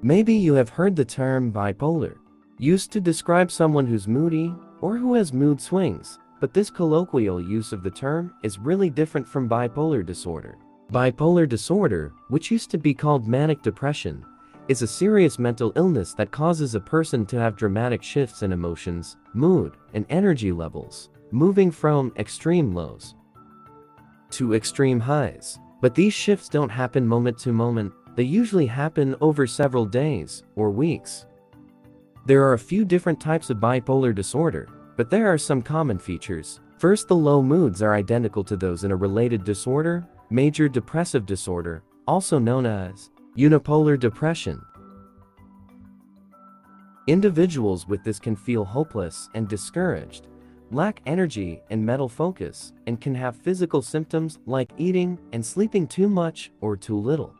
Maybe you have heard the term bipolar, used to describe someone who's moody or who has mood swings, but this colloquial use of the term is really different from bipolar disorder. Bipolar disorder, which used to be called manic depression, is a serious mental illness that causes a person to have dramatic shifts in emotions, mood, and energy levels, moving from extreme lows to extreme highs. But these shifts don't happen moment to moment, they usually happen over several days or weeks. There are a few different types of bipolar disorder, but there are some common features. First, the low moods are identical to those in a related disorder, major depressive disorder, also known as unipolar depression. Individuals with this can feel hopeless and discouraged, lack energy and mental focus, and can have physical symptoms like eating and sleeping too much or too little.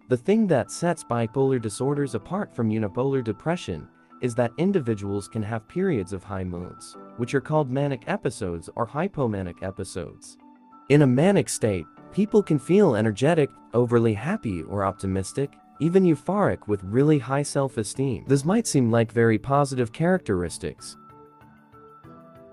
The thing that sets bipolar disorders apart from unipolar depression is that individuals can have periods of high moods, which are called manic episodes or hypomanic episodes. In a manic state, people can feel energetic, overly happy or optimistic, even euphoric with really high self-esteem. This might seem like very positive characteristics.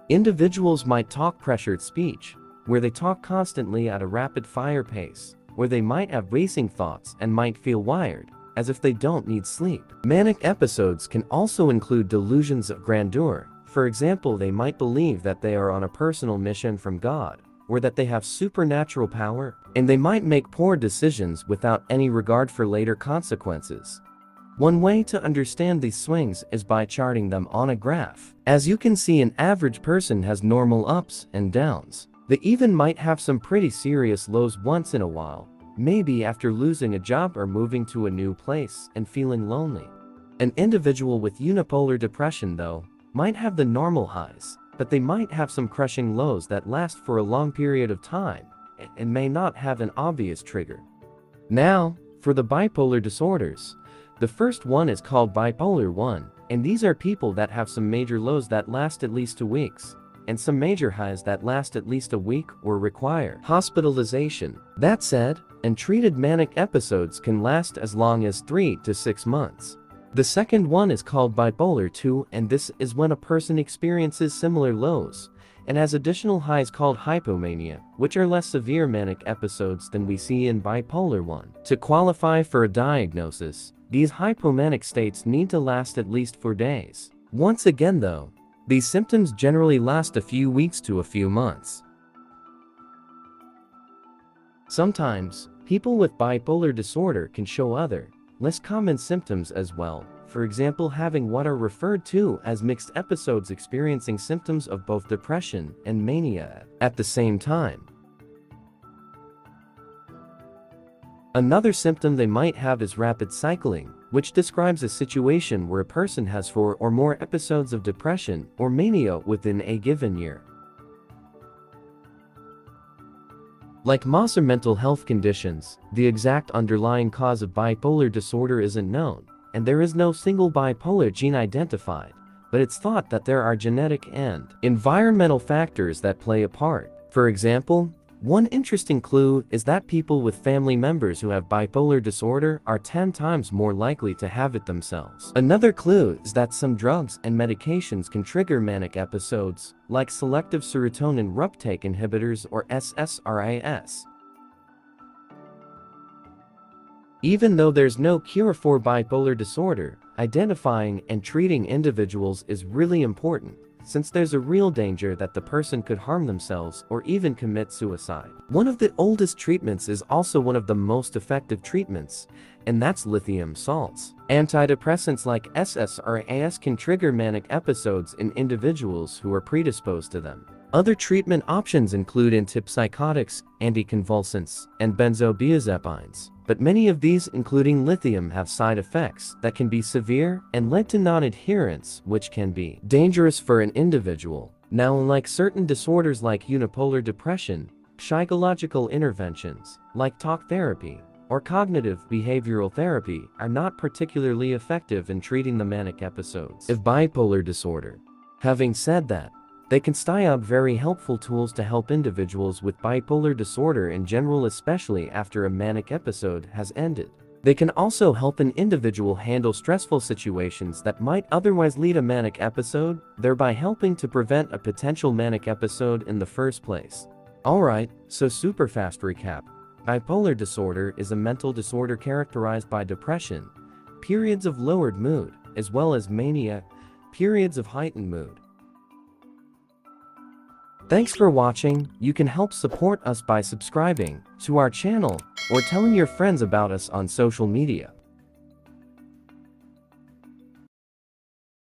Individuals might talk pressured speech, where they talk constantly at a rapid-fire pace, or they might have racing thoughts and might feel wired, as if they don't need sleep. Manic episodes can also include delusions of grandeur. For example, they might believe that they are on a personal mission from God, or that they have supernatural power, and they might make poor decisions without any regard for later consequences. One way to understand these swings is by charting them on a graph. As you can see, an average person has normal ups and downs. They even might have some pretty serious lows once in a while, maybe after losing a job or moving to a new place and feeling lonely. An individual with unipolar depression, though, might have the normal highs, but they might have some crushing lows that last for a long period of time and may not have an obvious trigger. Now, for the bipolar disorders. The first one is called bipolar 1, and these are people that have some major lows that last at least 2 weeks, and some major highs that last at least a week or require hospitalization. That said, untreated manic episodes can last as long as 3 to 6 months. The second one is called bipolar 2, and this is when a person experiences similar lows and has additional highs called hypomania, which are less severe manic episodes than we see in bipolar 1. To qualify for a diagnosis, these hypomanic states need to last at least 4 days. Once again though, these symptoms generally last a few weeks to a few months. Sometimes, people with bipolar disorder can show other, less common symptoms as well, for example having what are referred to as mixed episodes, experiencing symptoms of both depression and mania at the same time. Another symptom they might have is rapid cycling, which describes a situation where a person has 4 or more episodes of depression or mania within a given year. Like most mental health conditions, the exact underlying cause of bipolar disorder isn't known, and there is no single bipolar gene identified, but it's thought that there are genetic and environmental factors that play a part. For example, one interesting clue is that people with family members who have bipolar disorder are 10 times more likely to have it themselves. Another clue is that some drugs and medications can trigger manic episodes, like selective serotonin reuptake inhibitors or SSRIs. Even though there's no cure for bipolar disorder, identifying and treating individuals is really important, since there's a real danger that the person could harm themselves or even commit suicide. One of the oldest treatments is also one of the most effective treatments, and that's lithium salts. Antidepressants like SSRIs can trigger manic episodes in individuals who are predisposed to them. Other treatment options include antipsychotics, anticonvulsants, and benzodiazepines, but many of these, including lithium, have side effects that can be severe and lead to non-adherence, which can be dangerous for an individual. Now, unlike certain disorders like unipolar depression, psychological interventions, like talk therapy or cognitive behavioral therapy, are not particularly effective in treating the manic episodes of bipolar disorder. Having said that, they can stay out very helpful tools to help individuals with bipolar disorder in general, especially after a manic episode has ended. They can also help an individual handle stressful situations that might otherwise lead a manic episode, thereby helping to prevent a potential manic episode in the first place. Alright, so super fast recap. Bipolar disorder is a mental disorder characterized by depression, periods of lowered mood, as well as mania, periods of heightened mood. Thanks for watching. You can help support us by subscribing to our channel or telling your friends about us on social media.